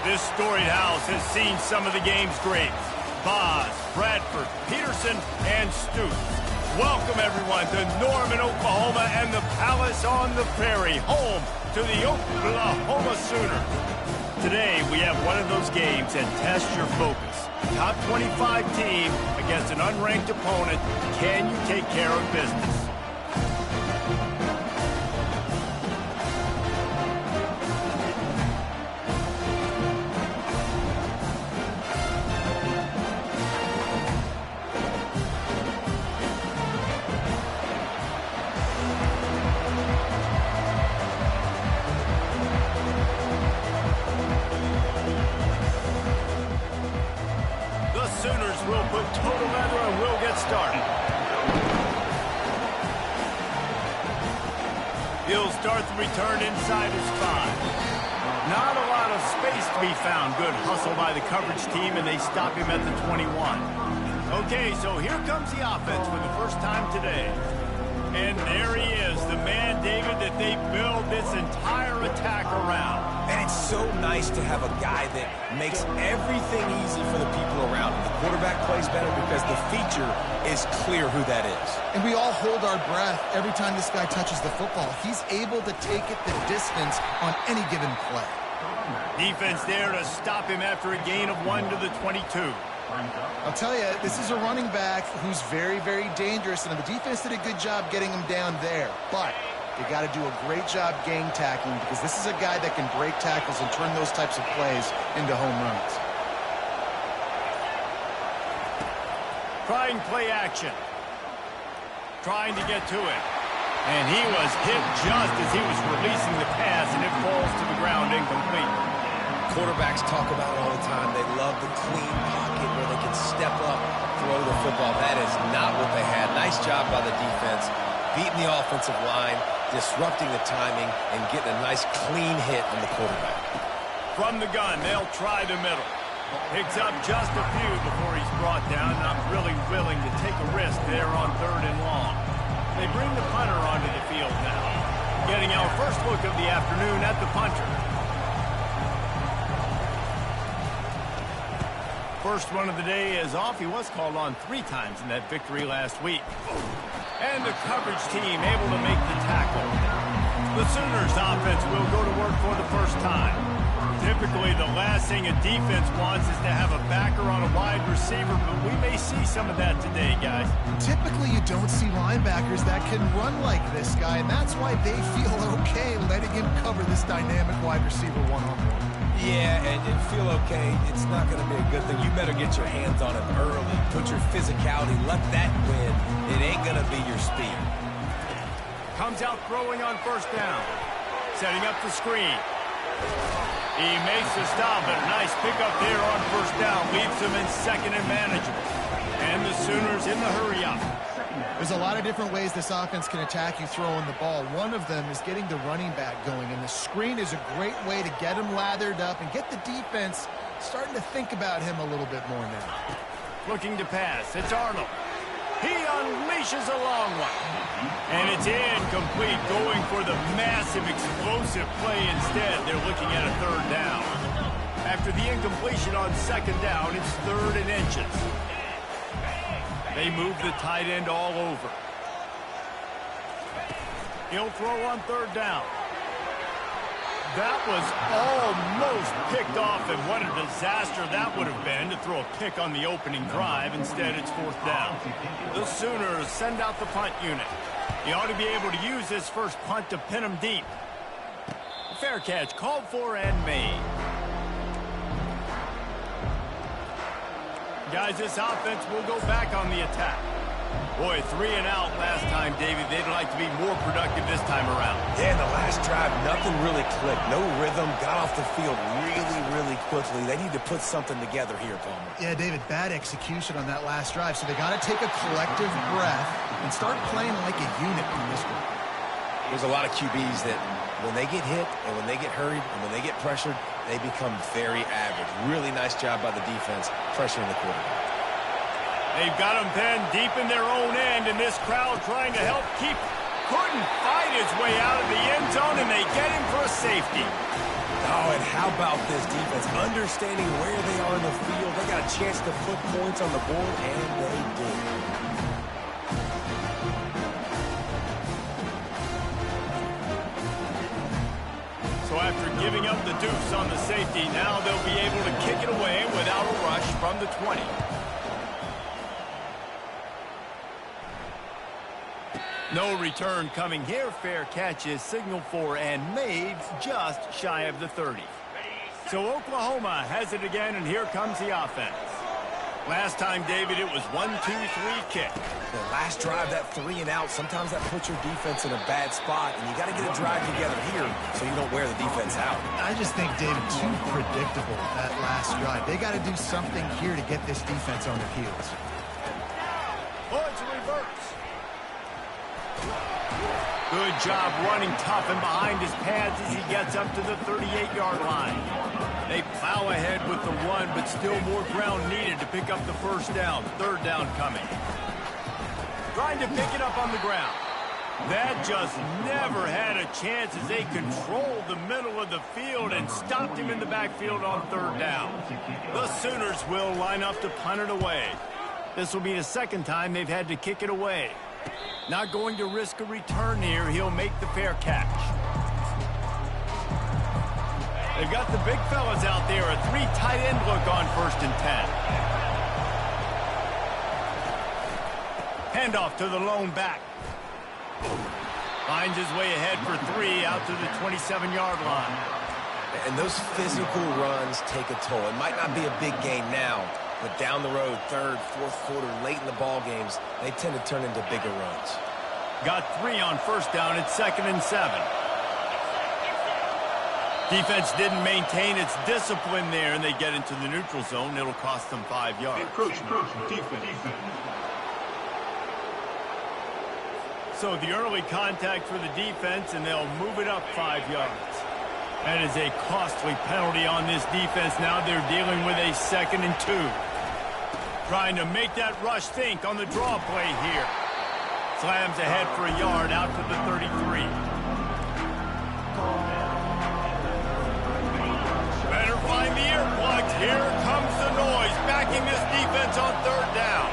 This storied house has seen some of the game's greats. Boz, Bradford, Peterson, and Stoops. Welcome, everyone, to Norman, Oklahoma, and the Palace on the Prairie, home to the Oklahoma Sooners. Today, we have one of those games that tests your focus. Top 25 team against an unranked opponent. Can you take care of business? Sooners will put total leather and we'll get started. He'll start the return inside his 5. Not a lot of space to be found. Good hustle by the coverage team, and they stop him at the 21. Okay, so here comes the offense for the first time today. And there he is, the man, David, that they build this entire attack around. And it's so nice to have a guy that makes everything easy for the people around him. The quarterback plays better because the feature is clear who that is. And we all hold our breath every time this guy touches the football. He's able to take it the distance on any given play. Defense there to stop him after a gain of 1 to the 22. I'll tell you, this is a running back who's very, very dangerous, and the defense did a good job getting him down there. But they got to do a great job gang tackling because this is a guy that can break tackles and turn those types of plays into home runs. Trying play action. Trying to get to it. And he was hit just as he was releasing the pass, and it falls to the ground incomplete. Quarterbacks talk about it all the time. They love the clean pocket where they can step up, throw the football. That is not what they had. Nice job by the defense, beating the offensive line, disrupting the timing, and getting a nice clean hit on the quarterback. From the gun, they'll try the middle. Picks up just a few before he's brought down. Not really willing to take a risk there on 3rd and long. They bring the punter onto the field now. Getting our first look of the afternoon at the punter. First one of the day is off. He was called on 3 times in that victory last week. And the coverage team able to make the tackle. The Sooners offense will go to work for the first time. Typically, the last thing a defense wants is to have a backer on a wide receiver, but we may see some of that today, guys. Typically, you don't see linebackers that can run like this guy, and that's why they feel okay letting him cover this dynamic wide receiver one-on-one. Yeah, and feel okay. It's not going to be a good thing. You better get your hands on him early. Put your physicality. Let that win. It ain't going to be your speed. Comes out throwing on 1st down. Setting up the screen. He makes the stop, but a nice pickup there on 1st down. Leaves him in 2nd and manageable. And the Sooners in the hurry-up. There's a lot of different ways this offense can attack you throwing the ball. One of them is getting the running back going, and the screen is a great way to get him lathered up and get the defense starting to think about him a little bit more now. Looking to pass. It's Arnold. He unleashes a long one. And it's incomplete, going for the massive, explosive play instead. They're looking at a 3rd down. After the incompletion on 2nd down, it's 3rd and inches. They move the tight end all over. He'll throw on 3rd down. That was almost picked off, and what a disaster that would have been to throw a pick on the opening drive. Instead, it's 4th down. The Sooners send out the punt unit. He ought to be able to use this first punt to pin him deep. Fair catch called for and made. Guys, this offense will go back on the attack. Boy, 3 and out last time, David. They'd like to be more productive this time around. Yeah, in the last drive, nothing really clicked. No rhythm, got off the field really quickly. They need to put something together here, Palmer. Yeah, David, bad execution on that last drive, so they got to take a collective breath and start playing like a unit in this one. There's a lot of QBs that when they get hit and when they get hurried and when they get pressured, they become very average. Really nice job by the defense pressuring the quarterback. They've got him pinned deep in their own end, and this crowd trying to help keep. Couldn't fight his way out of the end zone, and they get him for a safety. Oh, and how about this defense? Understanding where they are in the field. They got a chance to put points on the board, and they did. So after giving up the deuce on the safety, now they'll be able to kick it away without a rush from the 20. No return coming here. Fair catch is signaled for and made just shy of the 30. So Oklahoma has it again, and here comes the offense. Last time, David, it was 1-2-3 kick. The last drive, that 3 and out, sometimes that puts your defense in a bad spot, and you got to get a drive together here so you don't wear the defense out. I just think, David, too predictable, that last drive. They got to do something here to get this defense on their heels. Oh, it's a reverse. Good job running tough and behind his pads as he gets up to the 38-yard line. They plow ahead with the run, but still more ground needed to pick up the first down. Third down coming. Trying to pick it up on the ground. That just never had a chance as they controlled the middle of the field and stopped him in the backfield on third down. The Sooners will line up to punt it away. This will be the second time they've had to kick it away. Not going to risk a return here. He'll make the fair catch. They've got the big fellas out there. A 3 tight end look on 1st and 10. Handoff to the lone back. Finds his way ahead for 3 out to the 27-yard line. And those physical runs take a toll. It might not be a big gain now, but down the road, third, fourth quarter, late in the ball games, they tend to turn into bigger runs. Got 3 on first down. It's 2nd and 7. Defense didn't maintain its discipline there, and they get into the neutral zone. It'll cost them 5 yards. Defense. So the early contact for the defense, and they'll move it up 5 yards. That is a costly penalty on this defense. Now they're dealing with a 2nd and 2. Trying to make that rush think on the draw play here. Slams ahead for a yard out to the 33. Better find the earplugs. Here comes the noise, backing this defense on third down.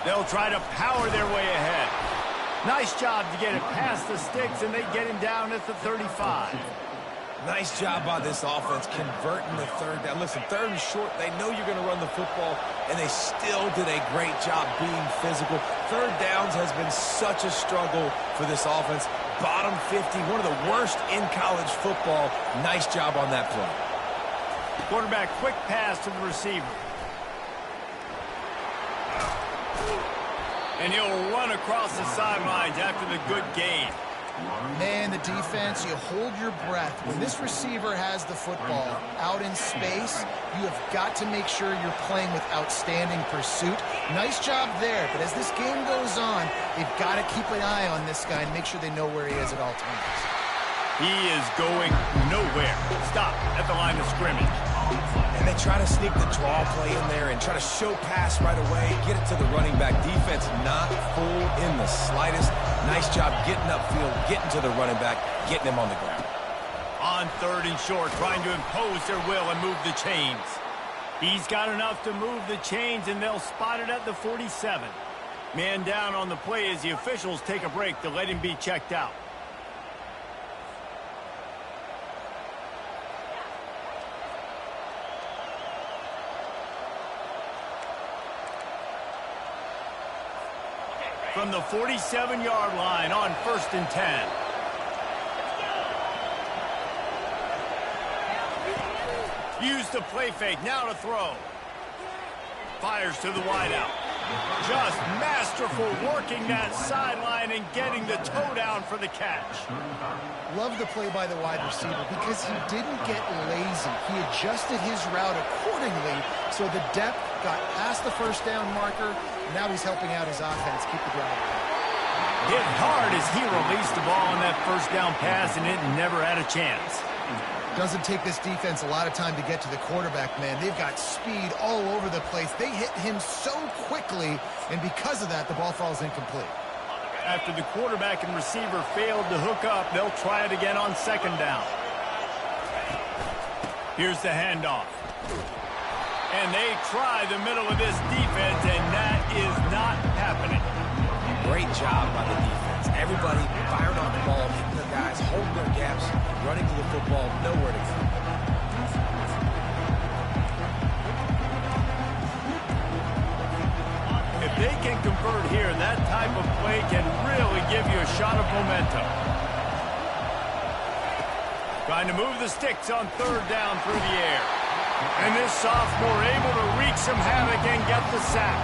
They'll try to power their way ahead. Nice job to get it past the sticks, and they get him down at the 35. Nice job by this offense converting the third down. Listen, third and short, they know you're going to run the football, and they still did a great job being physical. Third downs has been such a struggle for this offense. Bottom 50, one of the worst in college football. Nice job on that play. Quarterback, quick pass to the receiver. And he'll run across the sidelines after the good gain. Man, the defense, you hold your breath. When this receiver has the football out in space, you have got to make sure you're playing with outstanding pursuit. Nice job there, but as this game goes on, they've got to keep an eye on this guy and make sure they know where he is at all times. He is going nowhere. Stop at the line of scrimmage. And they try to sneak the draw play in there and try to show pass right away, get it to the running back. Defense not fooled in the slightest. Nice job getting upfield, getting to the running back, getting him on the ground. On third and short, trying to impose their will and move the chains. He's got enough to move the chains, and they'll spot it at the 47. Man down on the play as the officials take a break to let him be checked out. From the 47-yard line on 1st and 10. Use the play fake, now to throw. Fires to the wideout. Just masterful working that sideline and getting the toe down for the catch. Love the play by the wide receiver because he didn't get lazy. He adjusted his route accordingly, so the depth got past the first down marker. Now he's helping out his offense keep the drive going. Hit hard as he released the ball on that first down pass, and it never had a chance. Doesn't take this defense a lot of time to get to the quarterback, man. They've got speed all over the place. They hit him so quickly, and because of that, the ball falls incomplete. After the quarterback and receiver failed to hook up, they'll try it again on second down. Here's the handoff. And they try the middle of this defense, and that is not happening. Great job by the defense. Everybody firing off the ball, hitting their guys, holding their gaps, running to the football, nowhere to go. If they can convert here, that type of play can really give you a shot of momentum. Trying to move the sticks on third down through the air. And this sophomore able to wreak some havoc and get the sack.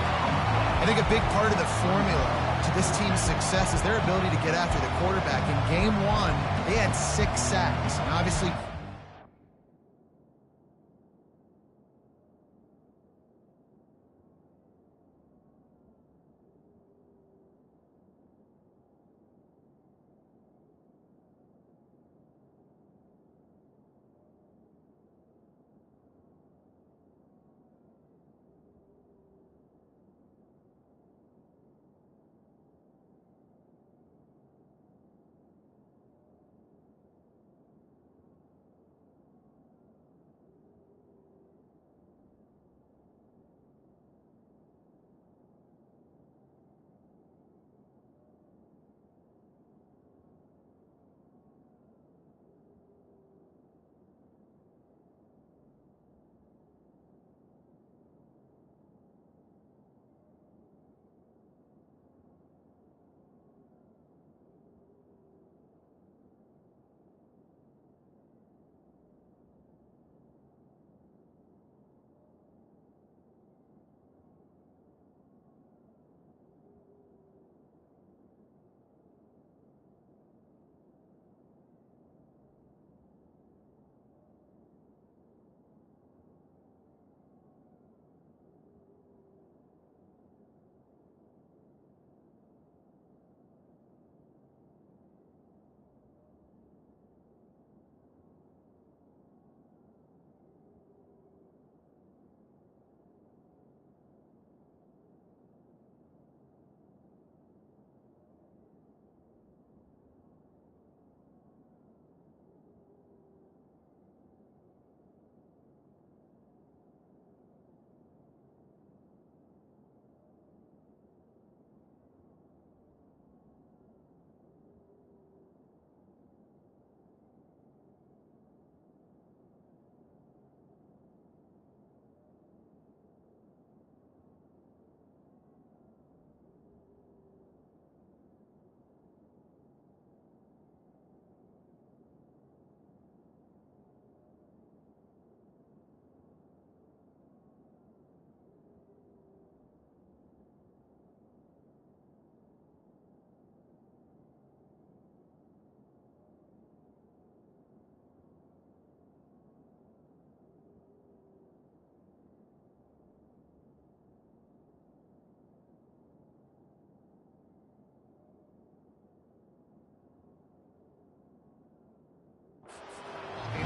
I think a big part of the formula to this team's success is their ability to get after the quarterback. In game one, they had 6 sacks. And obviously,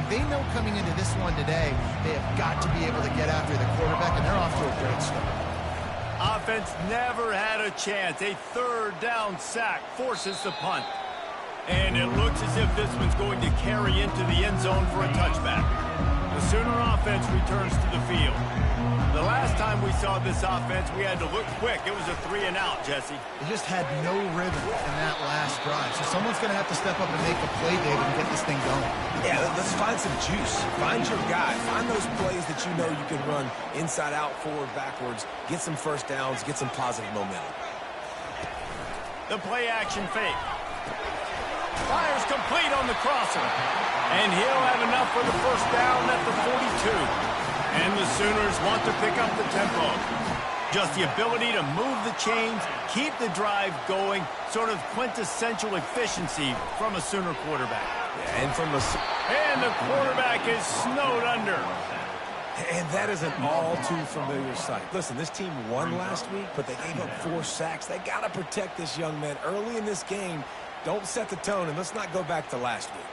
they know coming into this one today, they have got to be able to get after the quarterback, and they're off to a great start. Offense never had a chance. A third down sack forces the punt. And it looks as if this one's going to carry into the end zone for a touchback. The Sooner offense returns to the field. The last time we saw this offense, we had to look quick. It was a 3-and-out, Jesse. They just had no rhythm in that last drive. So someone's going to have to step up and make a play, David, and get this thing going. Yeah, let's find some juice. Find your guy. Find those plays that you know you can run inside out, forward, backwards. Get some first downs. Get some positive momentum. The play action fake. Fires complete on the crosser. And he'll have enough for the first down at the 42. And the Sooners want to pick up the tempo. Just the ability to move the chains, keep the drive going, sort of quintessential efficiency from a Sooner quarterback. Yeah, and the quarterback is snowed under. And that is an all too familiar sight. Listen, this team won last week, but they gave up 4 sacks. They got to protect this young man early in this game. Don't set the tone, and let's not go back to last week.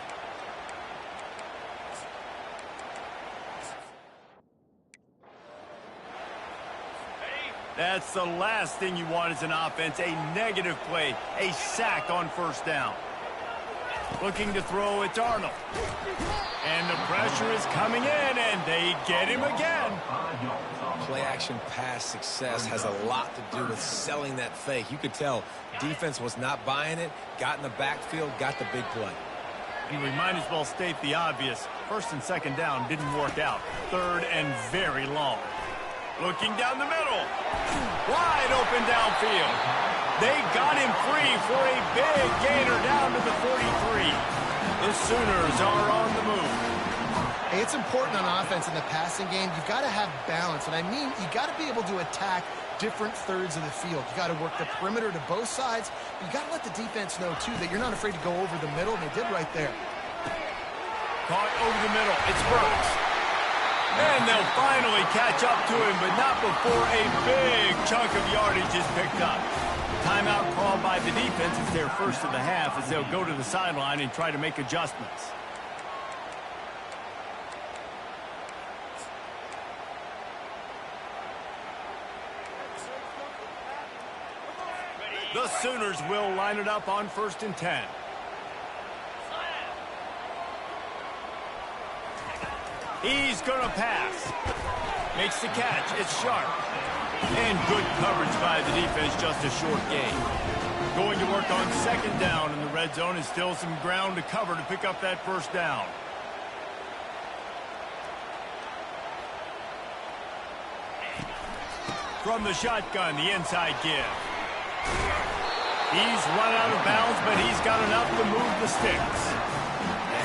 That's the last thing you want as an offense, a negative play, a sack on first down. Looking to throw, it's Arnold. And the pressure is coming in, and they get him again. Play-action pass success has a lot to do with selling that fake. You could tell defense was not buying it, got in the backfield, got the big play. We might as well state the obvious. First and second down didn't work out. Third and very long. Looking down the middle. Wide open downfield. They got him free for a big gainer down to the 43. The Sooners are on the move. Hey, it's important on offense in the passing game. You've got to have balance. And I mean, you got to be able to attack different thirds of the field. You got to work the perimeter to both sides. You got to let the defense know, too, that you're not afraid to go over the middle, and they did right there. Caught over the middle. It's Burks. And they'll finally catch up to him, but not before a big chunk of yardage is picked up. Timeout called by the defense. It's their first of the half as they'll go to the sideline and try to make adjustments. The Sooners will line it up on 1st and 10. He's going to pass. Makes the catch. It's Sharp. And good coverage by the defense, just a short gain. Going to work on second down in the red zone, and still some ground to cover to pick up that first down. From the shotgun, the inside give. He's run out of bounds, but he's got enough to move the sticks.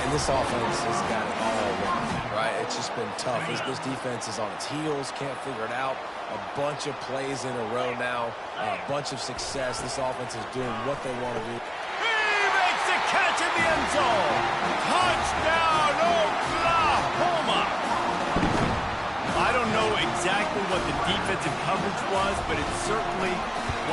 And this offense has got it all wrong, right? It's just been tough. This defense is on its heels, can't figure it out. A bunch of plays in a row now, a bunch of success. This offense is doing what they want to do. He makes the catch in the end zone. Touchdown, Oklahoma! I don't know exactly what the defensive coverage was, but it certainly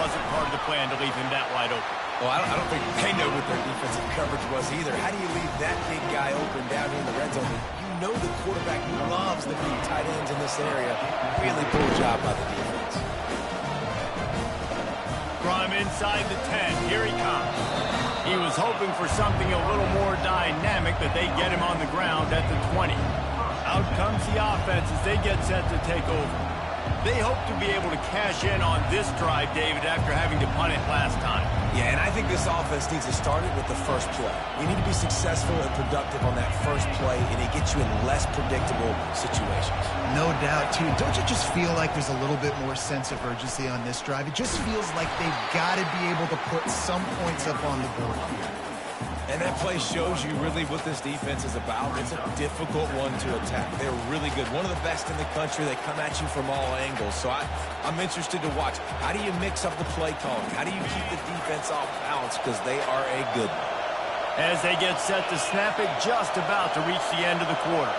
wasn't part of the plan to leave him that wide open. Well, I don't think they know what their defensive coverage was either. How do you leave that big guy open down here in the red zone? You know the quarterback loves the big tight ends in this area. Really poor job by the defense. From inside the 10, here he comes. He was hoping for something a little more dynamic, but they get him on the ground at the 20. Out comes the offense as they get set to take over. They hope to be able to cash in on this drive, David, after having to punt it last time. Yeah, and I think this offense needs to start it with the first play. You need to be successful and productive on that first play, and it gets you in less predictable situations. No doubt, too. Don't you just feel like there's a little bit more sense of urgency on this drive? It just feels like they've got to be able to put some points up on the board here. And that play shows you really what this defense is about. It's a difficult one to attack. They're really good. One of the best in the country. They come at you from all angles. So I'm interested to watch. How do you mix up the play calling? How do you keep the defense off balance? Because they are a good one. As they get set to snap it, just about to reach the end of the quarter.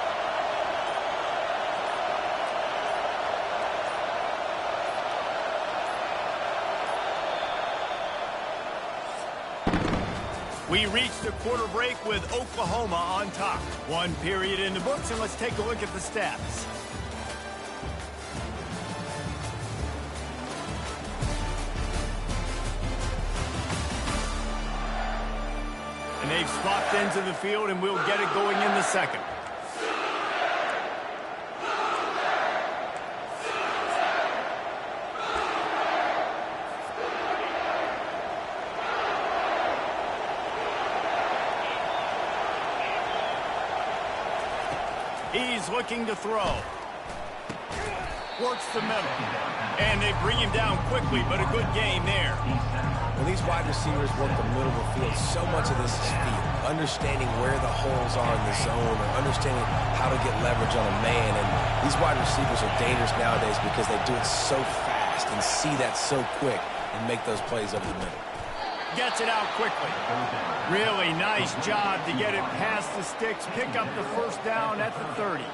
We reach the quarter break with Oklahoma on top. One period in the books, and let's take a look at the stats. And they've swapped into the field, and we'll get it going in the second. He's looking to throw. Works the middle. And they bring him down quickly, but a good game there. When these wide receivers work the middle of the field, so much of this is feel. Understanding where the holes are in the zone, or understanding how to get leverage on a man. And these wide receivers are dangerous nowadays because they do it so fast and see that so quick and make those plays over the middle. Gets it out quickly. Really nice job to get it past the sticks, pick up the first down at the 30.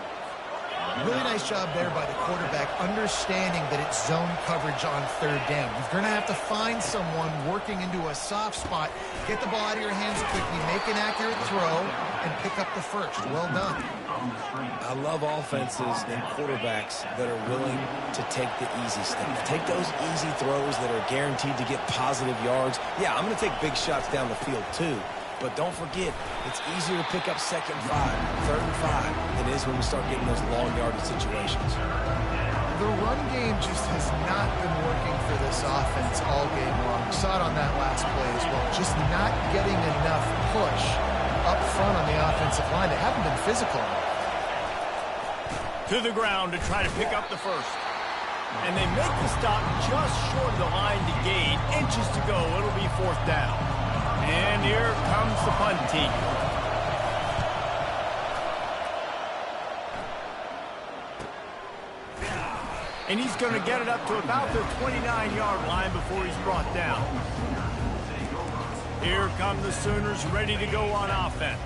Really nice job there by the quarterback, understanding that it's zone coverage on third down. You're going to have to find someone working into a soft spot, get the ball out of your hands quickly, make an accurate throw, and pick up the first. Well done. I love offenses and quarterbacks that are willing to take the easy step. Take those easy throws that are guaranteed to get positive yards. Yeah, I'm going to take big shots down the field too. But don't forget, it's easier to pick up 2nd and 5, 3rd and 5 than it is when we start getting those long yardage situations. The run game just has not been working for this offense all game long. We saw it on that last play as well. Just not getting enough push up front on the offensive line. They haven't been physical enough. To the ground to try to pick up the first. And they make the stop just short of the line to gain. Inches to go. It'll be 4th down. And here comes the punt team. And he's going to get it up to about the 29-yard line before he's brought down. Here come the Sooners ready to go on offense.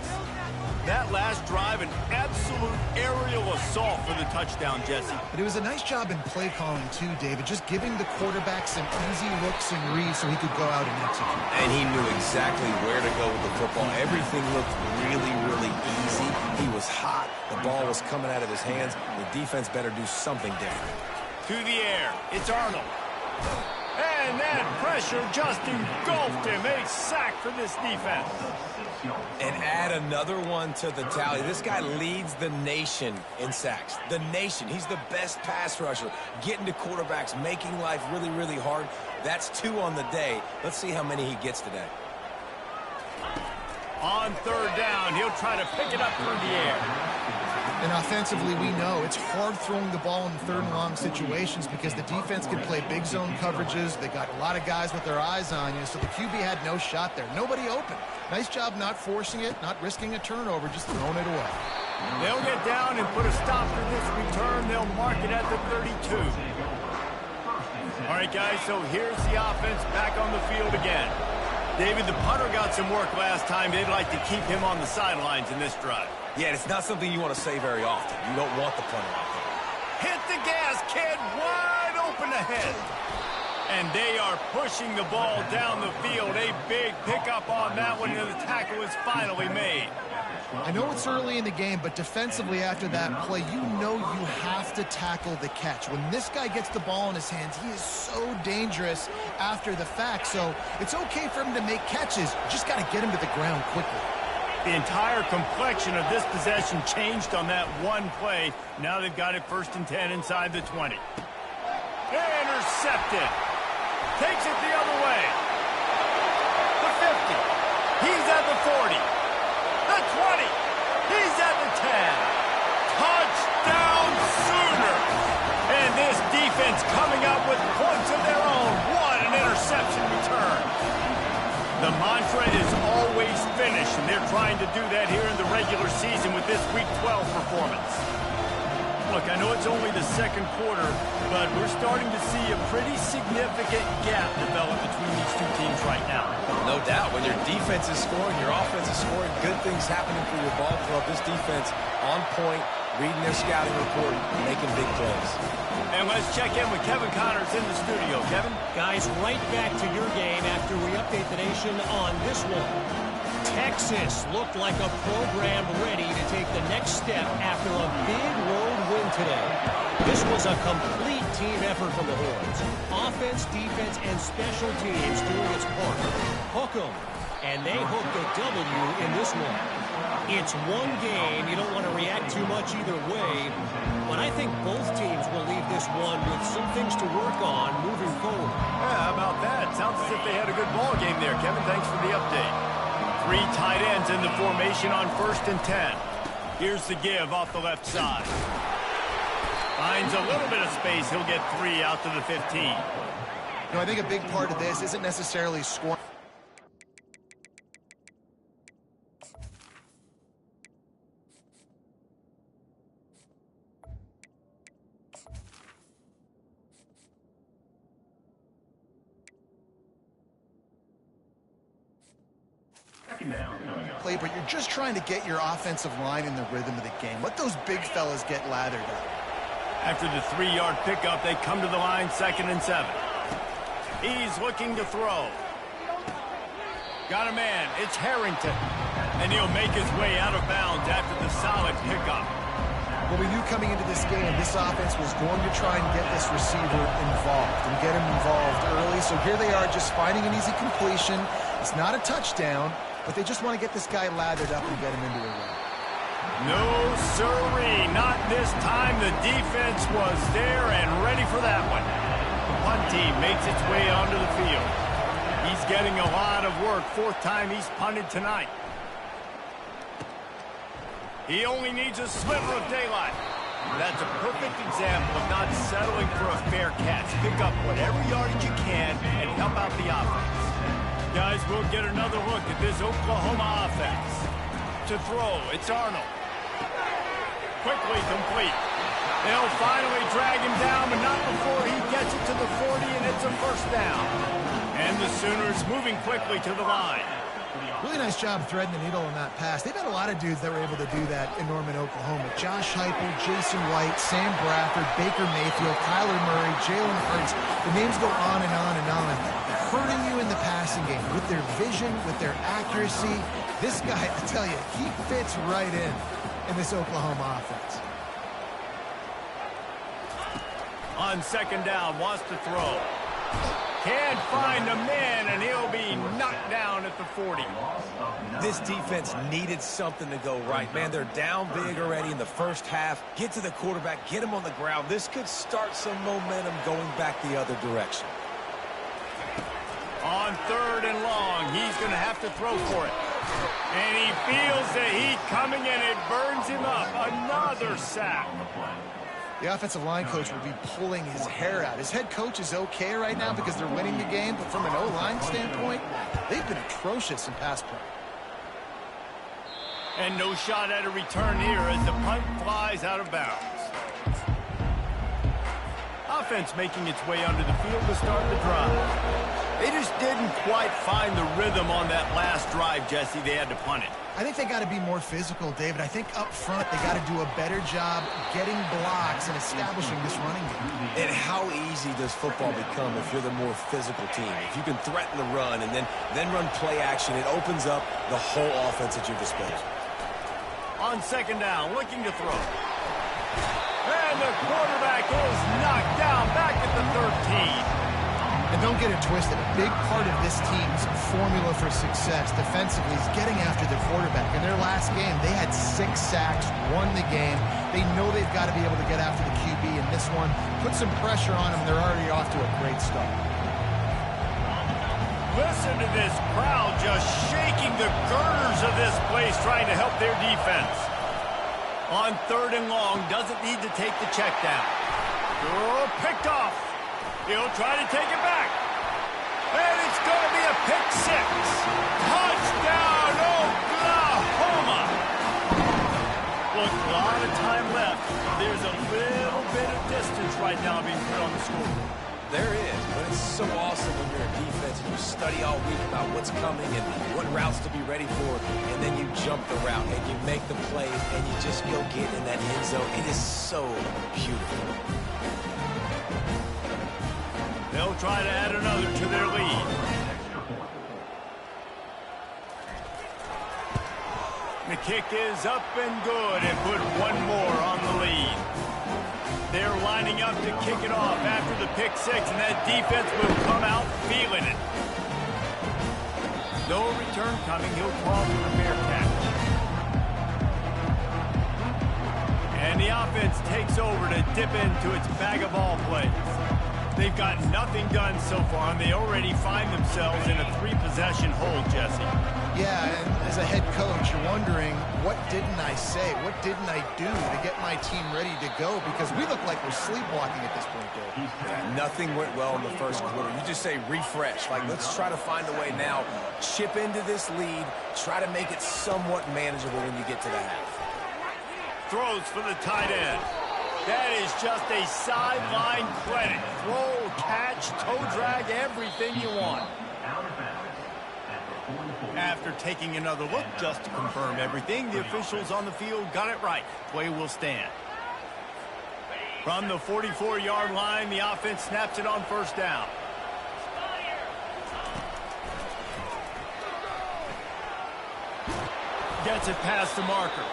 That last drive, an absolute aerial assault for the touchdown, Jesse. But it was a nice job in play calling too, David, just giving the quarterback some easy looks and reads so he could go out and execute. And he knew exactly where to go with the football. Everything looked really, really easy. He was hot. The ball was coming out of his hands. The defense better do something different. To the air, it's Arnold. And that pressure just engulfed him. A sack for this defense. And add another one to the tally. This guy leads the nation in sacks. The nation. He's the best pass rusher. Getting to quarterbacks, making life really, really hard. That's 2 on the day. Let's see how many he gets today. On 3rd down, he'll try to pick it up through the air. And offensively, we know it's hard throwing the ball in 3rd and long situations because the defense can play big zone coverages. They got a lot of guys with their eyes on you, so the QB had no shot there. Nobody open. Nice job not forcing it, not risking a turnover, just throwing it away. They'll get down and put a stop to this return. They'll mark it at the 32. All right, guys, so here's the offense back on the field again. David, the punter got some work last time. They'd like to keep him on the sidelines in this drive. Yeah, it's not something you want to say very often. You don't want the punter out there. Hit the gas, kid. Wide open ahead. And they are pushing the ball down the field. A big pickup on that one, and the tackle is finally made. I know it's early in the game, but defensively after that play, you know you have to tackle the catch. When this guy gets the ball in his hands, he is so dangerous after the fact. So it's okay for him to make catches. You just got to get him to the ground quickly. The entire complexion of this possession changed on that one play. Now they've got it 1st and 10 inside the 20. Intercepted. Takes it the other way. The 50. He's at the 40. The 20. He's at the 10. Touchdown Sooners. And this defense coming up with points of their own. What an interception return. The mantra is always finish, and they're trying to do that here in the regular season with this Week 12 performance. Look, I know it's only the 2nd quarter, but we're starting to see a pretty significant gap develop between these two teams right now. No doubt. When your defense is scoring, your offense is scoring, good things happening for your ball club. This defense on point, reading their scouting report, making big plays. And let's check in with Kevin Connors in the studio. Kevin? Guys, right back to your game after we update the nation on this one. Texas looked like a program ready to take the next step after a big road win today. This was a complete team effort from the Horns. Offense, defense, and special teams doing its part. Hook 'em. And they hooked a W in this one. It's one game. You don't want to react too much either way. But I think both teams will leave this one with some things to work on moving forward. Yeah, how about that? Sounds as if they had a good ball game there, Kevin. Thanks for the update. 3 tight ends in the formation on 1st and 10. Here's the give off the left side. Finds a little bit of space. He'll get 3 out to the 15. You know, I think a big part of this isn't necessarily scoring. play, but you're just trying to get your offensive line in the rhythm of the game. Let those big fellas get lathered up. After the 3-yard pickup, they come to the line, 2nd and 7. He's looking to throw. Got a man. It's Harrington. And he'll make his way out of bounds after the solid pickup. Well, we knew coming into this game, this offense was going to try and get this receiver involved and get him involved early. So here they are just finding an easy completion. It's not a touchdown, but they just want to get this guy lathered up and get him into a run. No, sirree. Not this time. The defense was there and ready for that one. The punt team makes its way onto the field. He's getting a lot of work. 4th time he's punted tonight. He only needs a sliver of daylight. That's a perfect example of not settling for a fair catch. Pick up whatever yardage you can and help out the offense. Guys, we'll get another look at this Oklahoma offense. To throw, it's Arnold. Quickly complete. They'll finally drag him down, but not before he gets it to the 40, and it's a 1st down. And the Sooners moving quickly to the line. Really nice job threading the needle on that pass. They've had a lot of dudes that were able to do that in Norman, Oklahoma. Josh Heupel, Jason White, Sam Bradford, Baker Mayfield, Kyler Murray, Jalen Hurts. The names go on and on and on. Hurting you in the passing game with their vision, with their accuracy. This guy, I tell you, he fits right in this Oklahoma offense. On 2nd down, wants to throw. Can't find a man, and he'll be knocked down at the 40. This defense needed something to go right. Man, they're down big already in the 1st half. Get to the quarterback, get him on the ground. This could start some momentum going back the other direction. On 3rd and long, he's going to have to throw for it. And he feels the heat coming, and it burns him up. Another sack. The offensive line coach will be pulling his hair out. His head coach is okay right now because they're winning the game, but from an O-line standpoint, they've been atrocious in pass play. And no shot at a return here as the punt flies out of bounds. Offense making its way onto the field to start the drive. They just didn't quite find the rhythm on that last drive, Jesse. They had to punt it. I think they got to be more physical, David. I think up front they got to do a better job getting blocks and establishing this running game. And how easy does football become if you're the more physical team? If you can threaten the run and then run play action, it opens up the whole offense at your disposal. On 2nd down, looking to throw. And the quarterback is knocked down back at the 13. And don't get it twisted. A big part of this team's formula for success defensively is getting after the quarterback. In their last game, they had 6 sacks, won the game. They know they've got to be able to get after the QB, and this one put some pressure on them. They're already off to a great start. Listen to this crowd just shaking the girders of this place, trying to help their defense. On 3rd and long, doesn't need to take the check down. Oh, picked off. He'll try to take it back. And it's going to be a pick 6. Touchdown, Oklahoma. Look, a lot of time left. There's a little bit of distance right now being put on the score. There is, but it's so awesome when you're a defense and you study all week about what's coming and what routes to be ready for, and then you jump the route and you make the plays and you just go get in that end zone. It is so beautiful. They'll try to add another to their lead. The kick is up and good and put one more on the lead. They're lining up to kick it off after the pick 6, and that defense will come out feeling it. No return coming. He'll call for the fair catch. And the offense takes over to dip into its bag of ball plays. They've got nothing done so far, and they already find themselves in a 3-possession hole, Jesse. Yeah, and as a head coach, you're wondering, what didn't I say? What didn't I do to get my team ready to go? Because we look like we're sleepwalking at this point, Dave. Yeah, nothing went well in the 1st quarter. You just say refresh. Like, let's try to find a way now. Chip into this lead. Try to make it somewhat manageable when you get to the half. Throws for the tight end. That is just a sideline credit. Throw, catch, toe drag, everything you want. After taking another look just to confirm everything, the officials on the field got it right. Play will stand. From the 44-yard line, the offense snaps it on first down. Gets it past the marker.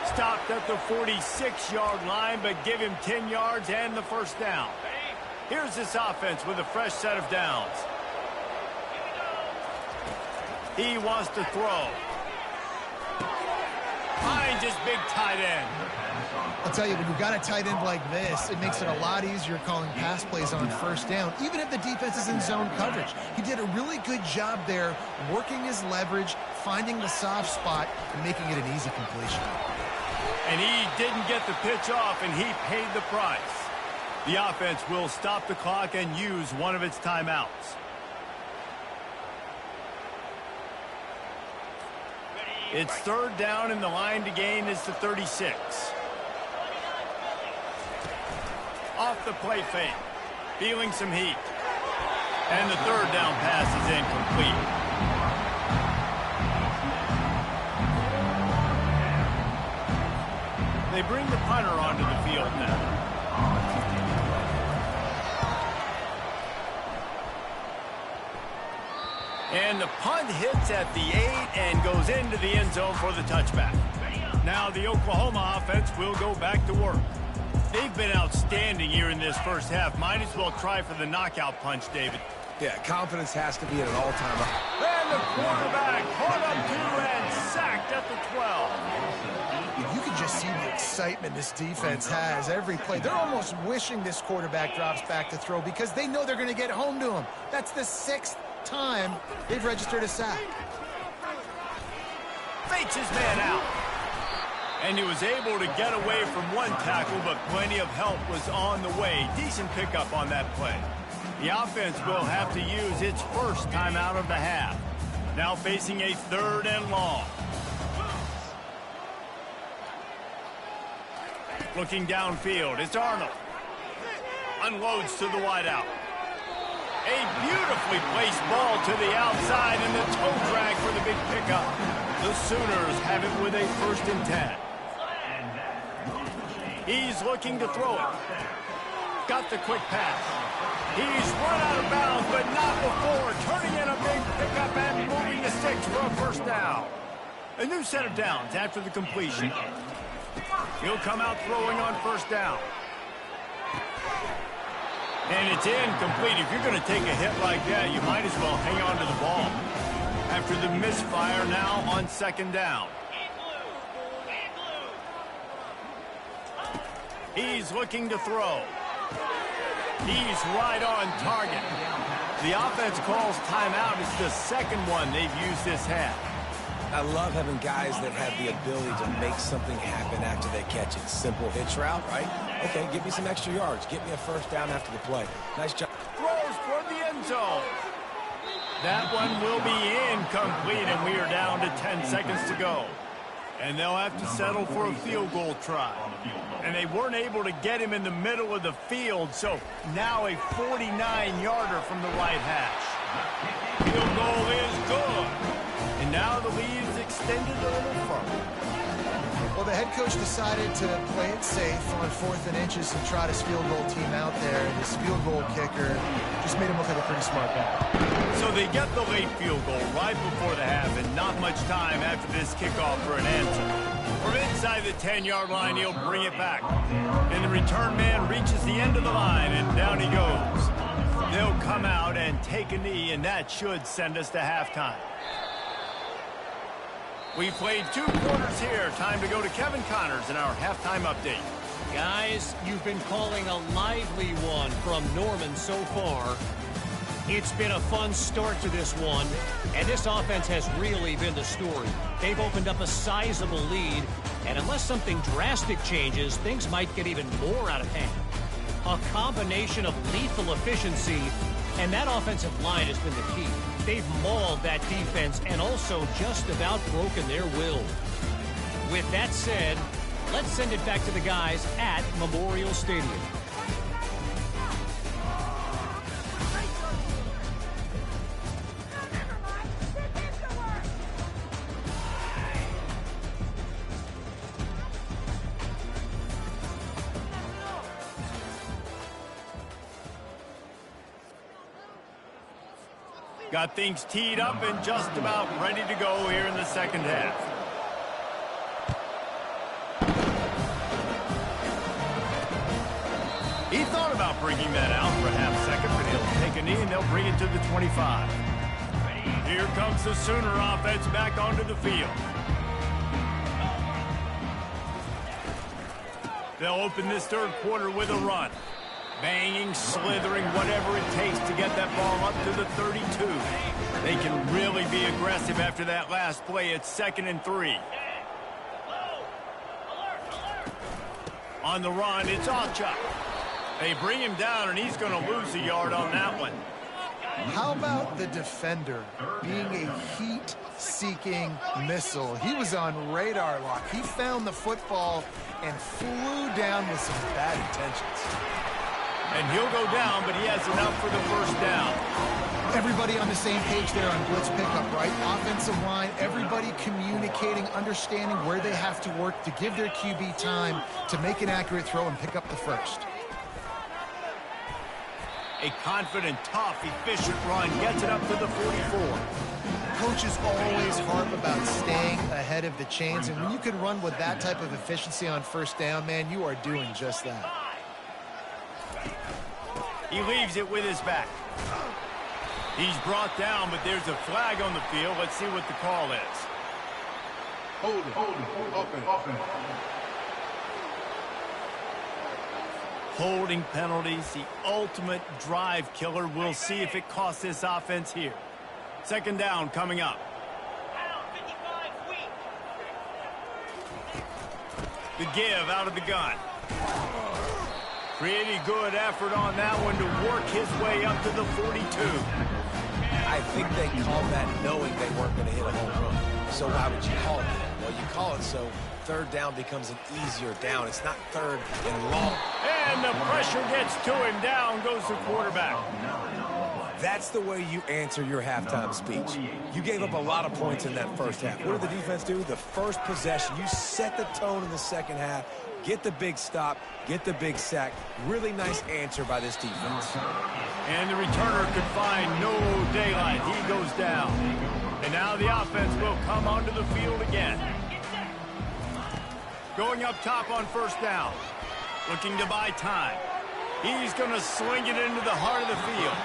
Stopped at the 46-yard line, but give him 10 yards and the first down. Here's this offense with a fresh set of downs. He wants to throw. Finds his big tight end. I'll tell you, when you've got a tight end like this, it makes it a lot easier calling pass plays on first down, even if the defense is in zone coverage. He did a really good job there, working his leverage, finding the soft spot, and making it an easy completion. And he didn't get the pitch off, and he paid the price. The offense will stop the clock and use one of its timeouts. It's third down, and the line to gain is the 36. Off the play fake. Feeling some heat. And the third down pass is incomplete. They bring the punter onto the field now. And the punt hits at the 8 and goes into the end zone for the touchback. Now the Oklahoma offense will go back to work. They've been outstanding here in this first half. Might as well try for the knockout punch, David. Yeah, confidence has to be at an all-time high. And the quarterback caught up to and sacked at the 12. You can just see the excitement this defense has every play. They're almost wishing this quarterback drops back to throw because they know they're going to get home to him. That's the 6th time they've registered a sack. Fakes his man out. And he was able to get away from one tackle, but plenty of help was on the way. Decent pickup on that play. The offense will have to use its first timeout of the half. Now facing a 3rd and long. Looking downfield, it's Arnold. Unloads to the wideout. A beautifully placed ball to the outside and the toe drag for the big pickup. The Sooners have it with a 1st and 10. He's looking to throw it. Got the quick pass. He's run out of bounds, but not before. Turning in a big pickup and moving the sticks for a 1st down. A new set of downs after the completion. He'll come out throwing on 1st down. And it's incomplete. If you're going to take a hit like that, you might as well hang on to the ball. After the misfire, now on 2nd down. He's looking to throw. He's right on target. The offense calls timeout. It's the 2nd one they've used this half. I love having guys that have the ability to make something happen after they catch it. Simple hitch route, right? Okay, give me some extra yards. Get me a 1st down after the play. Nice job. Throws for the end zone. That one will be incomplete, and we are down to 10 seconds to go. And they'll have to settle for a field goal try. And they weren't able to get him in the middle of the field, so now a 49-yarder from the right hash. Field goal is good. And now the lead is extended a little further. Well, the head coach decided to play it safe on 4th and inches and trot his field goal team out there. And his field goal kicker just made him look like a pretty smart guy. So they get the late field goal right before the half, and not much time after this kickoff for an answer. From inside the 10-yard line, he'll bring it back. And the return man reaches the end of the line, and down he goes. They'll come out and take a knee, and that should send us to halftime. We played 2 quarters here. Time to go to Kevin Connors in our halftime update. Guys, you've been calling a lively one from Norman so far. It's been a fun start to this one, and this offense has really been the story. They've opened up a sizable lead, and unless something drastic changes, things might get even more out of hand. A combination of lethal efficiency, and that offensive line has been the key. They've mauled that defense and also just about broken their will. With that said, let's send it back to the guys at Memorial Stadium. Got things teed up and just about ready to go here in the second half. He thought about bringing that out for a half second, but he'll take a knee and they'll bring it to the 25. Here comes the Sooner offense back onto the field. They'll open this third quarter with a run. Banging, slithering, whatever it takes to get that ball up to the 32. They can really be aggressive after that last play. It's 2nd and 3. On the run, it's Alchuk. They bring him down, and he's going to lose a yard on that one. How about the defender being a heat-seeking missile? He was on radar lock. He found the football and flew down with some bad intentions. And he'll go down, but he has enough for the first down. Everybody on the same page there on blitz pickup, right? Offensive line, everybody communicating, understanding where they have to work to give their QB time to make an accurate throw and pick up the first. A confident, tough, efficient run gets it up to the 44. Coaches always harp about staying ahead of the chains, and when you can run with that type of efficiency on first down, man, you are doing just that. He leaves it with his back. He's brought down, but there's a flag on the field. Let's see what the call is. Holding penalties, the ultimate drive killer. We'll see if it costs this offense here. 2nd down coming up. The give out of the gun. Pretty good effort on that one to work his way up to the 42. I think they called that knowing they weren't going to hit a home run. So why would you call it that? Well, you call it so 3rd down becomes an easier down. It's not 3rd and long. And the pressure gets to him. Down goes the quarterback. That's the way you answer your halftime speech. You gave up a lot of points in that first half. What did the defense do? The first possession, you set the tone in the second half. Get the big stop, get the big sack. Really nice answer by this defense. And the returner could find no daylight. He goes down. And now the offense will come onto the field again. Going up top on first down. Looking to buy time. He's going to sling it into the heart of the field.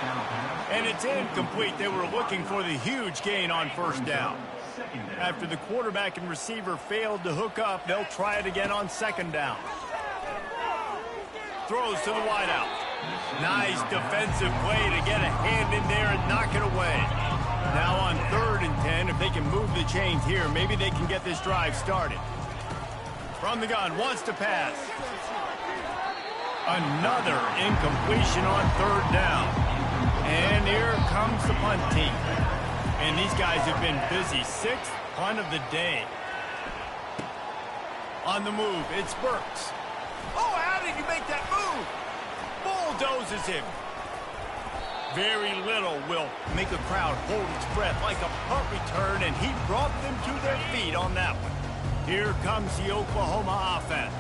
And it's incomplete. They were looking for the huge gain on first down. After the quarterback and receiver failed to hook up, they'll try it again on 2nd down. Throws to the wideout. Nice defensive play to get a hand in there and knock it away. Now on 3rd and 10, if they can move the chains here, maybe they can get this drive started. From the gun, wants to pass. Another incompletion on 3rd down. And here comes the punt team. And these guys have been busy. 6th punt of the day. On the move, it's Burks. Oh, how did you make that move? Bulldozes him. Very little will make a crowd hold its breath like a punt return, and he brought them to their feet on that one. Here comes the Oklahoma offense.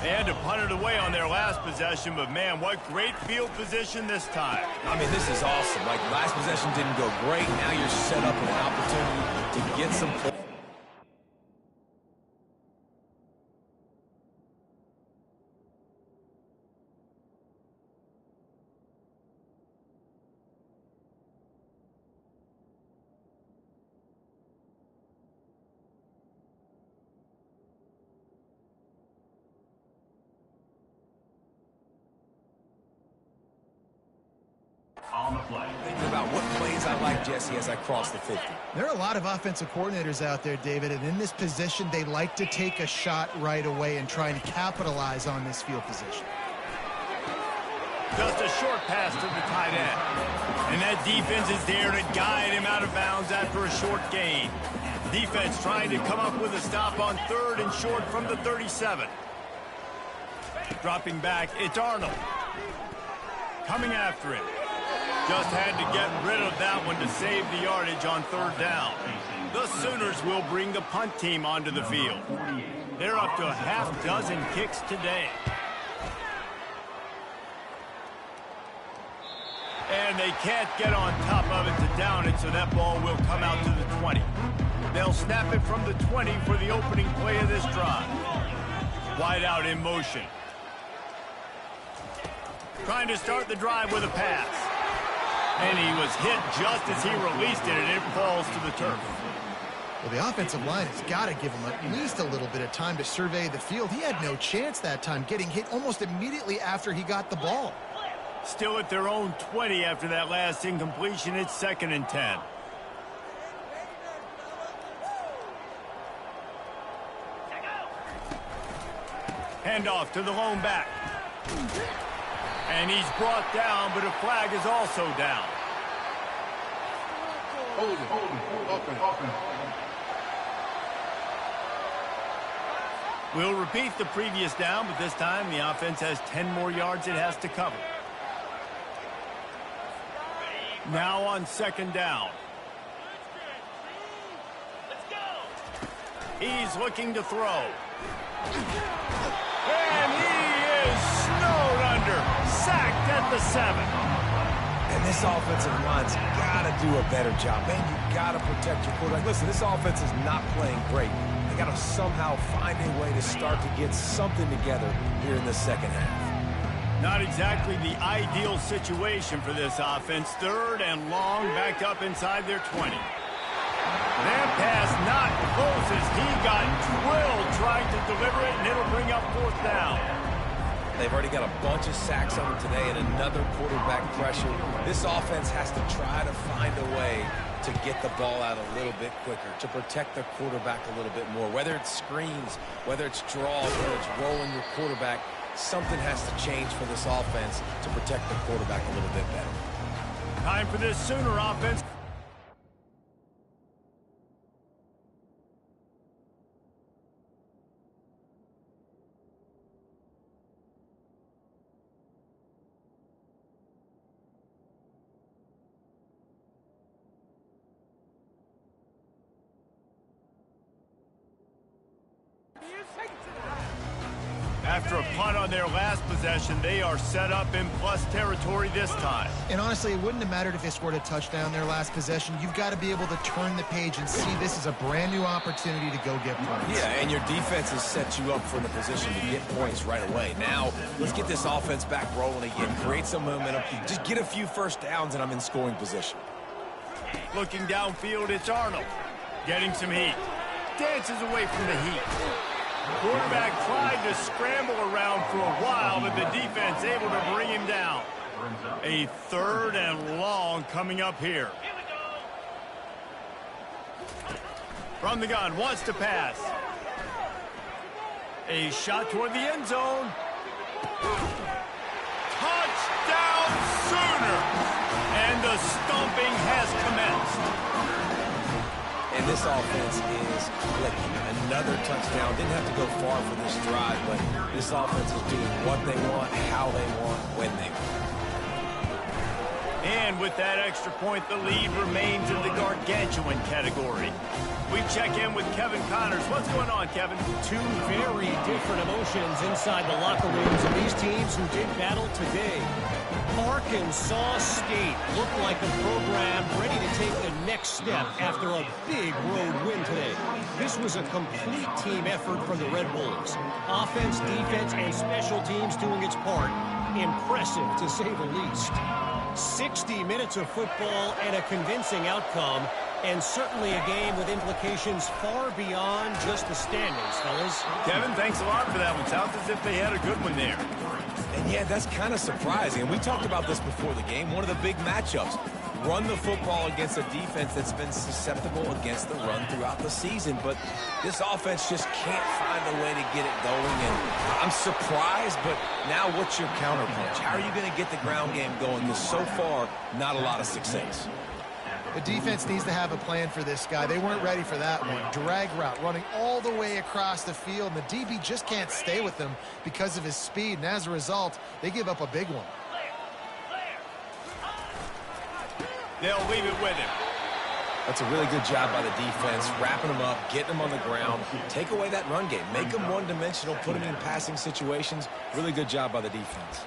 They had to punt it away on their last possession, but man, what great field position this time. I mean, this is awesome. Like, last possession didn't go great. Now you're set up with an opportunity to get some points. On the play. Thinking about what plays I like, Jesse, as I cross the 50. There are a lot of offensive coordinators out there, David, and in this position, they like to take a shot right away and try and capitalize on this field position. Just a short pass to the tight end. And that defense is there to guide him out of bounds after a short gain. Defense trying to come up with a stop on 3rd and short from the 37. Dropping back, it's Arnold. Coming after him. Just had to get rid of that one to save the yardage on 3rd down. The Sooners will bring the punt team onto the field. They're up to a half dozen kicks today. And they can't get on top of it to down it, so that ball will come out to the 20. They'll snap it from the 20 for the opening play of this drive. Wide out in motion. Trying to start the drive with a pass. And he was hit just as he released it, and it falls to the turf. Well, the offensive line has got to give him at least a little bit of time to survey the field. He had no chance that time, getting hit almost immediately after he got the ball. Still at their own 20 after that last incompletion. It's 2nd and 10. Handoff to the lone back. And he's brought down, but a flag is also down. Hold it. Open. We'll repeat the previous down, but this time the offense has 10 more yards it has to cover. Now on 2nd down. He's looking to throw. And he is snowed under. Sacked at the 7. And this offensive line's got to do a better job. Man, you got to protect your quarterback. Listen, this offense is not playing great. They got to somehow find a way to start to get something together here in the second half. Not exactly the ideal situation for this offense. 3rd and long, backed up inside their 20. That pass not close as he got drilled trying to deliver it, and it'll bring up 4th down. They've already got a bunch of sacks on them today and another quarterback pressure. This offense has to try to find a way to get the ball out a little bit quicker, to protect the quarterback a little bit more. Whether it's screens, whether it's draws, whether it's rolling your quarterback, something has to change for this offense to protect the quarterback a little bit better. Time for this Sooner offense. After a punt on their last possession, they are set up in plus territory this time. And honestly, it wouldn't have mattered if they scored a touchdown their last possession. You've got to be able to turn the page and see this is a brand new opportunity to go get points. Yeah, and your defense has set you up for the position to get points right away. Now, let's get this offense back rolling again, create some momentum, just get a few first downs, and I'm in scoring position. Looking downfield, it's Arnold. Getting some heat. Dances away from the heat. Quarterback tried to scramble around for a while, but the defense able to bring him down. A 3rd and long coming up here. From the gun, wants to pass. A shot toward the end zone. Touchdown Sooner! And the stomping has commenced. And this offense is clicking. Another touchdown. Didn't have to go far for this drive, but this offense is doing what they want, how they want, when they want. And with that extra point, the lead remains in the gargantuan category. We check in with Kevin Connors. What's going on, Kevin? 2 very different emotions inside the locker rooms of these teams who did battle today. Arkansas State looked like a program ready to take the next step after a big road win today. This was a complete team effort from the Red Bulls. Offense, defense, and special teams doing its part. Impressive, to say the least. 60 minutes of football and a convincing outcome, and certainly a game with implications far beyond just the standings, fellas. Kevin, thanks a lot for that one. Sounds as if they had a good one there. And yeah, that's kind of surprising. And we talked about this before the game. One of the big matchups. Run the football against a defense that's been susceptible against the run throughout the season. But this offense just can't find a way to get it going. And I'm surprised, but now what's your counterpunch? How are you going to get the ground game going? Because so far, not a lot of success. The defense needs to have a plan for this guy. They weren't ready for that one. Drag route, running all the way across the field. And the DB just can't stay with him because of his speed. And as a result, they give up a big one. They'll leave it with him. That's a really good job by the defense, wrapping them up, getting them on the ground. Take away that run game. Make them one-dimensional, put them in passing situations. Really good job by the defense.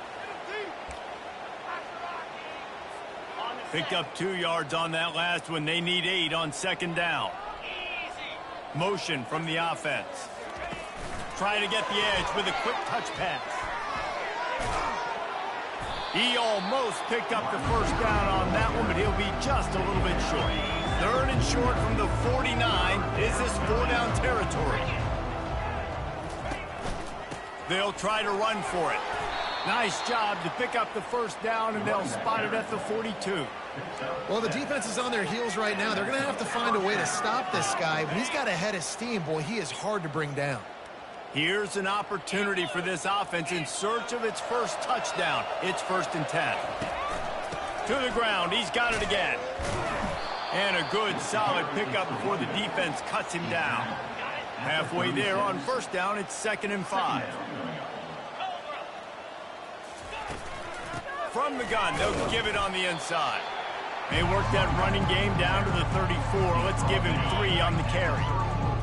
Picked up 2 yards on that last one. They need 8 on second down. Motion from the offense. Trying to get the edge with a quick touch pass. He almost picked up the first down on that one, but he'll be just a little bit short. 3rd and short from the 49. Is this 4-down territory? They'll try to run for it. Nice job to pick up the first down, and they'll spot it at the 42. Well, the defense is on their heels right now. They're going to have to find a way to stop this guy. When he's got a head of steam, boy, he is hard to bring down. Here's an opportunity for this offense in search of its first touchdown. It's 1st and 10. To the ground. He's got it again. And a good, solid pickup before the defense cuts him down. Halfway there on first down, it's 2nd and 5. From the gun, they'll give it on the inside. They work that running game down to the 34. Let's give him 3 on the carry.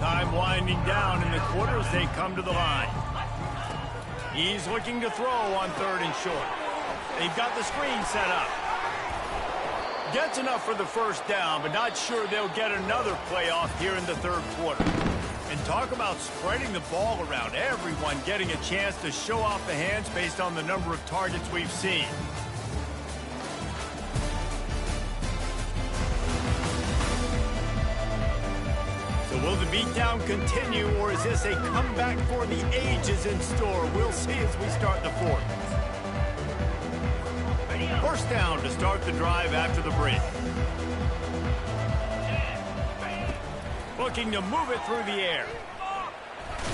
Time winding down in the quarter as they come to the line. He's looking to throw on 3rd and short. They've got the screen set up. Gets enough for the first down, but not sure they'll get another play off here in the 3rd quarter. And talk about spreading the ball around. Everyone getting a chance to show off the hands based on the number of targets we've seen. So will the beatdown continue, or is this a comeback for the ages in store? We'll see as we start the 4th. First down to start the drive after the break. Looking to move it through the air.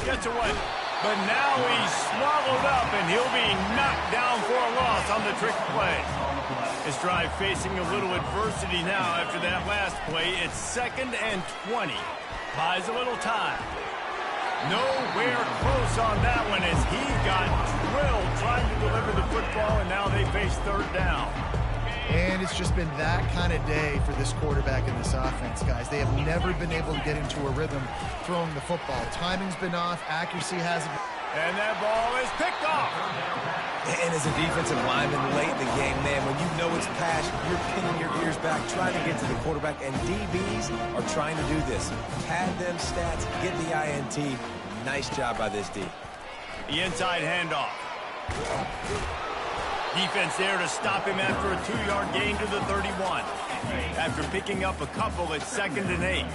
Gets away. But now he's swallowed up, and he'll be knocked down for a loss on the trick play. This drive facing a little adversity now after that last play. It's 2nd and 20. Buys a little time. Nowhere close on that one as he got drilled trying to deliver the football, and now they face 3rd down. And it's just been that kind of day for this quarterback in this offense, guys. They have never been able to get into a rhythm throwing the football. Timing's been off. Accuracy hasn't been. And that ball is picked off. And as a defensive lineman late in the game, man, when you know it's passed, you're pinning your ears back, trying to get to the quarterback, and DBs are trying to do this. Pad them stats, get the INT. Nice job by this D. The inside handoff. Defense there to stop him after a 2-yard gain to the 31. After picking up a couple, it's 2nd and 8.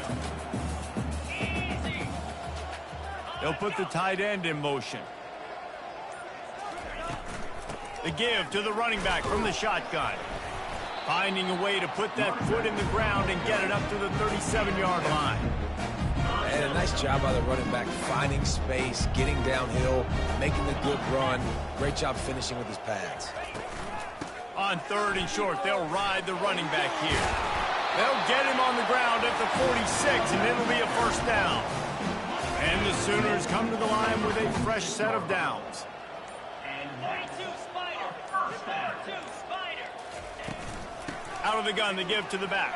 They'll put the tight end in motion. The give to the running back from the shotgun. Finding a way to put that foot in the ground and get it up to the 37-yard line. And a nice job by the running back, finding space, getting downhill, making the good run. Great job finishing with his pads. On 3rd and short, they'll ride the running back here. They'll get him on the ground at the 46, and it'll be a first down. And the Sooners come to the line with a fresh set of downs. Out of the gun, the give to the back.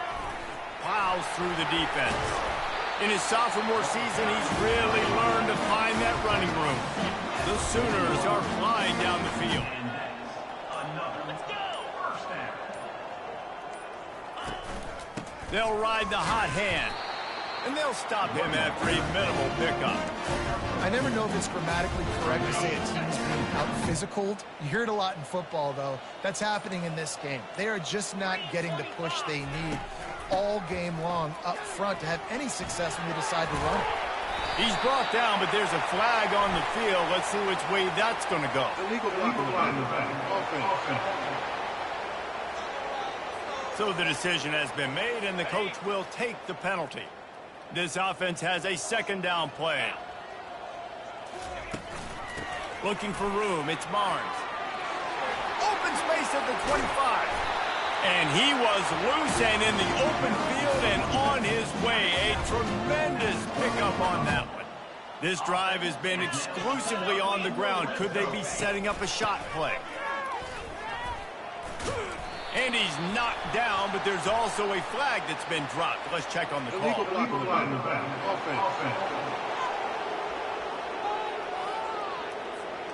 Plows through the defense. In his sophomore season, he's really learned to find that running room. The Sooners are flying down the field. They'll ride the hot hand. And they'll stop him after a minimal pickup. I never know if it's grammatically correct to say a team is being out-physicaled. You hear it a lot in football, though. That's happening in this game. They are just not getting the push they need all game long up front to have any success when they decide to run it. He's brought down, but there's a flag on the field. Let's see which way that's going to go. Illegal block in the back. Offense. So the decision has been made, and the coach will take the penalty. This offense has a 2nd down play. Looking for room, it's Barnes. Open space at the 25. And he was loose and in the open field and on his way. A tremendous pickup on that one. This drive has been exclusively on the ground. Could they be setting up a shot play? And he's knocked down, but there's also a flag that's been dropped. Let's check on the call. Illegal block in the back. Offense.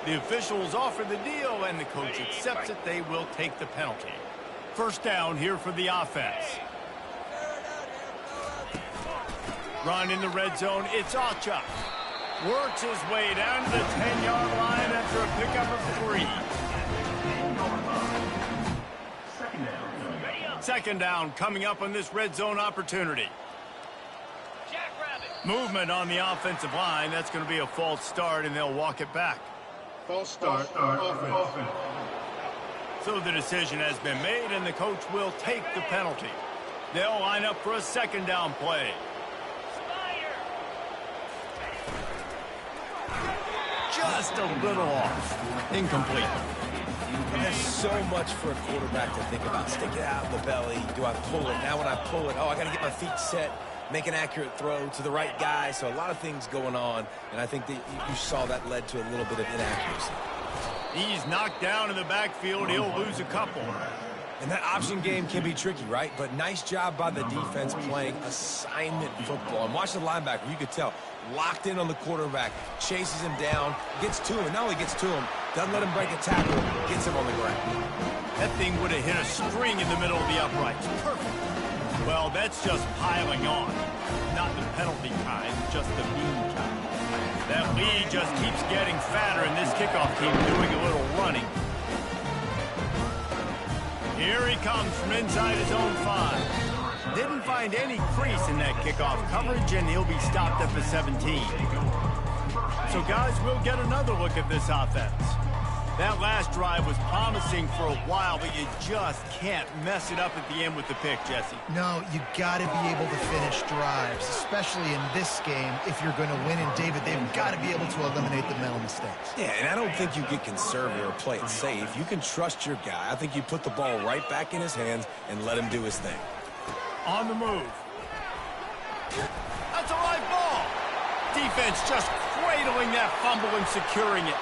The officials offer the deal, and the coach accepts it. They will take the penalty. First down here for the offense. Run in the red zone. It's Ocha. Works his way down to the 10-yard line after a pickup of 3. Second down coming up on this red zone opportunity. Movement on the offensive line. That's going to be a false start, and they'll walk it back. False start. Offense. So the decision has been made, and the coach will take the penalty. They'll line up for a second down play. Just a little off. Incomplete. There's so much for a quarterback to think about. Stick it out in the belly. Do I pull it? Now when I pull it, I got to get my feet set, make an accurate throw to the right guy. So a lot of things going on, and I think that you saw that led to a little bit of inaccuracy. He's knocked down in the backfield. He'll lose a couple. And that option game can be tricky, right? But nice job by the defense playing assignment football. And watch the linebacker. You could tell. Locked in on the quarterback. Chases him down. Gets to him. Not only gets to him, doesn't let him break a tackle. Gets him on the ground. That thing would have hit a string in the middle of the uprights. Perfect. Well, that's just piling on. Not the penalty kind, just the mean kind. That lead just keeps getting fatter, and this kickoff team doing a little running. Here he comes from inside his own 5. Didn't find any crease in that kickoff coverage, and he'll be stopped at the 17. So, guys, we'll get another look at this offense. That last drive was promising for a while, but you just can't mess it up at the end with the pick, Jesse. No, you got to be able to finish drives, especially in this game. If you're going to win, and David, they've got to be able to eliminate the mental mistakes. Yeah, and I don't think you get conservative or play it safe. You can trust your guy. I think you put the ball right back in his hands and let him do his thing. On the move. That's a live ball. Defense just cradling that fumble and securing it.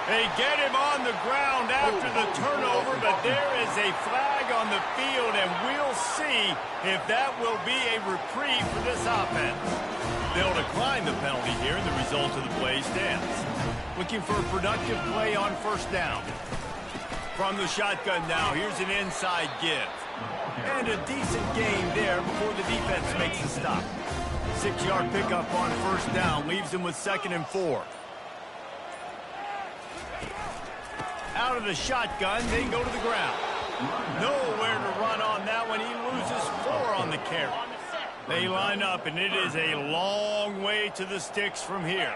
They get him on the ground after the turnover, but there is a flag on the field, and we'll see if that will be a reprieve for this offense. They'll decline the penalty here, and the result of the play stands. Looking for a productive play on first down. From the shotgun now, here's an inside give. And a decent gain there before the defense makes the stop. 6-yard pickup on first down leaves him with 2nd and 4. Out of the shotgun, they go to the ground. Nowhere to run on that one. He loses 4 on the carry. They line up, and it is a long way to the sticks from here.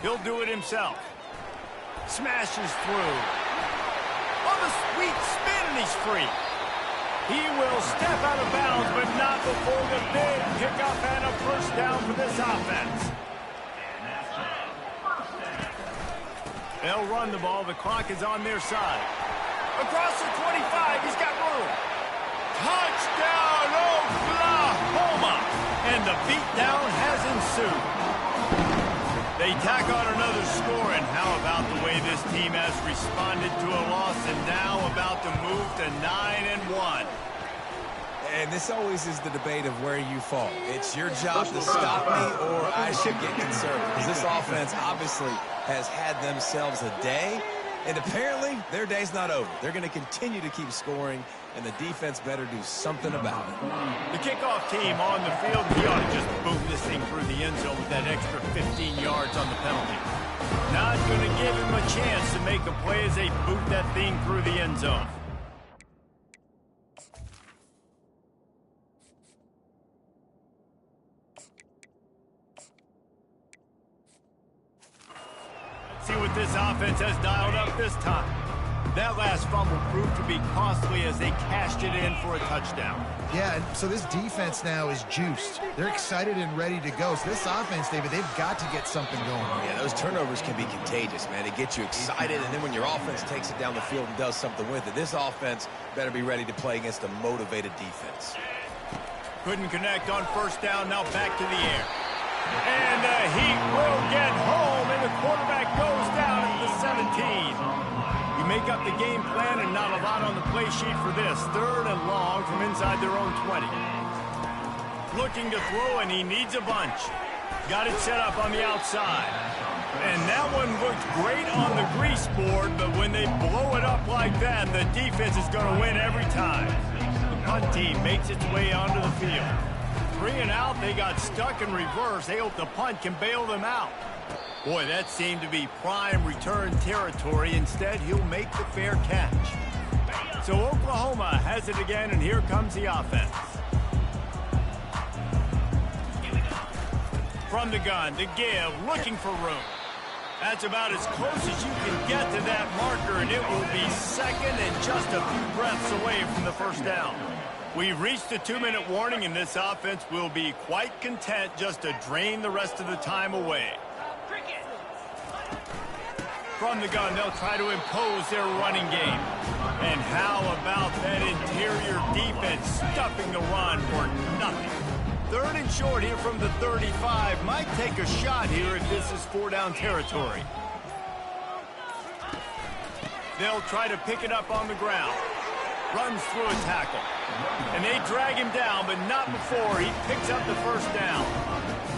He'll do it himself. Smashes through. On the sweet spin, and he's free. He will step out of bounds, but not before the big pickup and a first down for this offense. They'll run the ball. The clock is on their side. Across the 25, he's got room. Touchdown, Oklahoma! And the beatdown has ensued. They tack on another score, and how about the way this team has responded to a loss and now about to move to 9-1. And this always is the debate of where you fall. It's your job to stop me, or I should get conservative. Because this offense obviously has had themselves a day, and apparently their day's not over. They're going to continue to keep scoring, and the defense better do something about it. The kickoff team on the field, he ought to just boom this thing through the end zone with that extra 15 yards on the penalty. Not going to give him a chance to make a play as they boot that thing through the end zone. See what this offense has dialed up this time. That last fumble proved to be costly as they cashed it in for a touchdown. Yeah, so this defense now is juiced. They're excited and ready to go. So this offense, David, they've got to get something going. Yeah, those turnovers can be contagious, man. They get you excited, and then when your offense takes it down the field and does something with it, this offense better be ready to play against a motivated defense. Couldn't connect on first down, now back to the air. And the Heat will get home, and the quarterback goes down at the 17. You make up the game plan, and not a lot on the play sheet for this. 3rd and long from inside their own 20. Looking to throw, and he needs a bunch. Got it set up on the outside. And that one looked great on the grease board, but when they blow it up like that, the defense is going to win every time. The punt team makes its way onto the field. 3 and out, they got stuck in reverse. They hope the punt can bail them out. Boy, that seemed to be prime return territory. Instead, he'll make the fair catch. So Oklahoma has it again, and here comes the offense. From the gun, to give, looking for room. That's about as close as you can get to that marker, and it will be second and just a few breaths away from the first down. We've reached the 2-minute warning, and this offense will be quite content just to drain the rest of the time away. From the gun, they'll try to impose their running game. And how about that interior defense stuffing the run for nothing? 3rd and short here from the 35. Might take a shot here if this is 4-down territory. They'll try to pick it up on the ground. Runs through a tackle. And they drag him down, but not before he picks up the first down.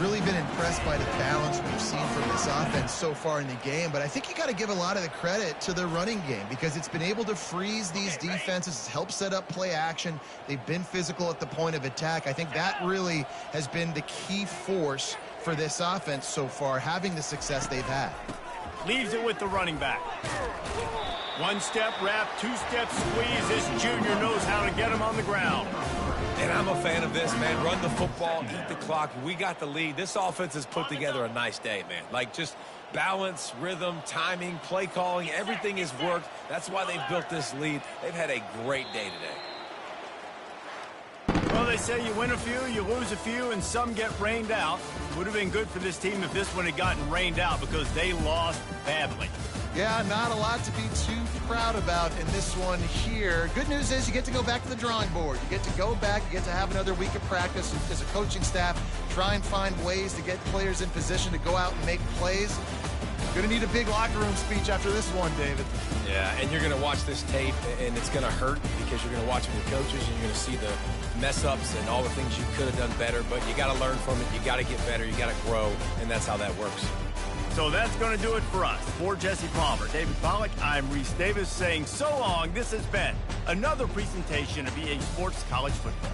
Really been impressed by the balance we've seen from this offense so far in the game, but I think you got to give a lot of the credit to their running game because it's been able to freeze these defenses, help set up play action. They've been physical at the point of attack. I think that really has been the key force for this offense so far, having the success they've had. Leaves it with the running back. 1-step wrap, 2-step squeeze. This junior knows how to get him on the ground. And I'm a fan of this, man. Run the football, eat the clock. We got the lead. This offense has put together a nice day, man. Like, just balance, rhythm, timing, play calling, everything has worked. That's why they've built this lead. They've had a great day today. Well, they say you win a few, you lose a few, and some get rained out. Would have been good for this team if this one had gotten rained out because they lost badly. Yeah, not a lot to be too proud about in this one here. Good news is you get to go back to the drawing board. You get to go back, you get to have another week of practice as a coaching staff, try and find ways to get players in position to go out and make plays. Going to need a big locker room speech after this one, David. Yeah, and you're going to watch this tape, and it's going to hurt because you're going to watch it with coaches, and you're going to see the mess-ups and all the things you could have done better, but you got to learn from it. You got to get better. You got to grow, and that's how that works. So that's going to do it for us. For Jesse Palmer, David Pollack, I'm Reese Davis saying so long. This has been another presentation of EA Sports College Football.